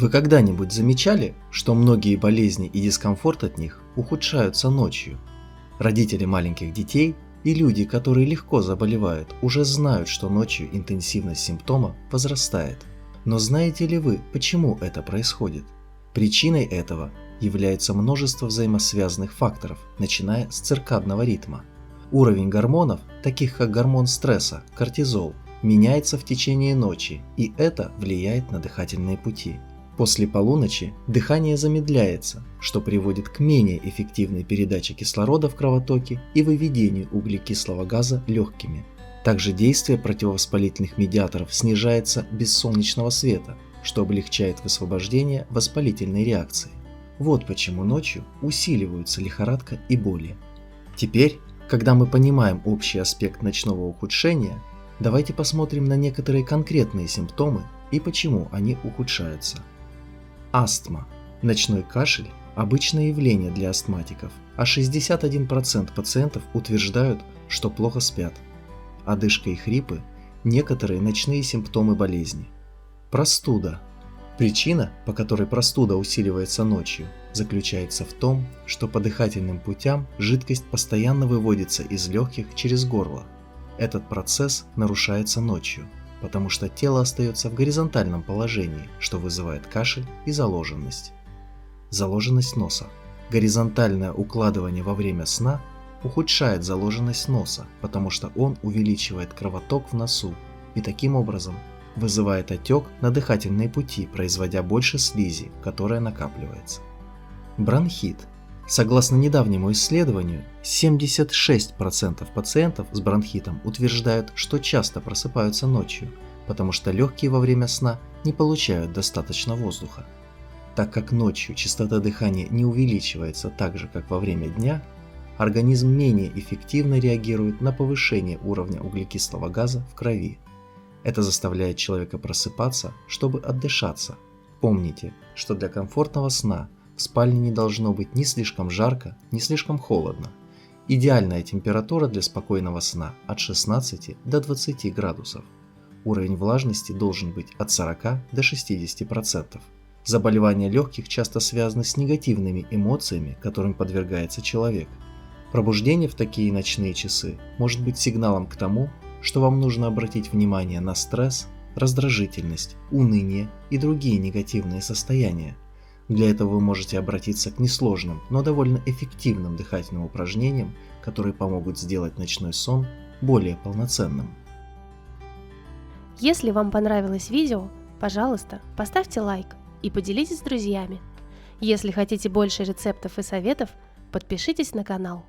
Вы когда-нибудь замечали, что многие болезни и дискомфорт от них ухудшаются ночью? Родители маленьких детей и люди, которые легко заболевают, уже знают, что ночью интенсивность симптома возрастает. Но знаете ли вы, почему это происходит? Причиной этого является множество взаимосвязанных факторов, начиная с циркадного ритма. Уровень гормонов, таких как гормон стресса, кортизол, меняется в течение ночи, и это влияет на дыхательные пути. После полуночи дыхание замедляется, что приводит к менее эффективной передаче кислорода в кровотоке и выведению углекислого газа легкими. Также действие противовоспалительных медиаторов снижается без солнечного света, что облегчает высвобождение воспалительной реакции. Вот почему ночью усиливаются лихорадка и боли. Теперь, когда мы понимаем общий аспект ночного ухудшения, давайте посмотрим на некоторые конкретные симптомы и почему они ухудшаются. Астма. Ночной кашель – обычное явление для астматиков, а 61% пациентов утверждают, что плохо спят. Одышка и хрипы – некоторые ночные симптомы болезни. Простуда. Причина, по которой простуда усиливается ночью, заключается в том, что по дыхательным путям жидкость постоянно выводится из легких через горло. Этот процесс нарушается ночью, потому что тело остается в горизонтальном положении, что вызывает кашель и заложенность. Заложенность носа. Горизонтальное укладывание во время сна ухудшает заложенность носа, потому что он увеличивает кровоток в носу и таким образом вызывает отек на дыхательные пути, производя больше слизи, которая накапливается. Бронхит. Согласно недавнему исследованию, 76% пациентов с бронхитом утверждают, что часто просыпаются ночью, потому что легкие во время сна не получают достаточно воздуха. Так как ночью частота дыхания не увеличивается так же, как во время дня, организм менее эффективно реагирует на повышение уровня углекислого газа в крови. Это заставляет человека просыпаться, чтобы отдышаться. Помните, что для комфортного сна в спальне не должно быть ни слишком жарко, ни слишком холодно. Идеальная температура для спокойного сна от 16 до 20 градусов. Уровень влажности должен быть от 40 до 60%. Заболевания легких часто связаны с негативными эмоциями, которым подвергается человек. Пробуждение в такие ночные часы может быть сигналом к тому, что вам нужно обратить внимание на стресс, раздражительность, уныние и другие негативные состояния. Для этого вы можете обратиться к несложным, но довольно эффективным дыхательным упражнениям, которые помогут сделать ночной сон более полноценным. Если вам понравилось видео, пожалуйста, поставьте лайк и поделитесь с друзьями. Если хотите больше рецептов и советов, подпишитесь на канал.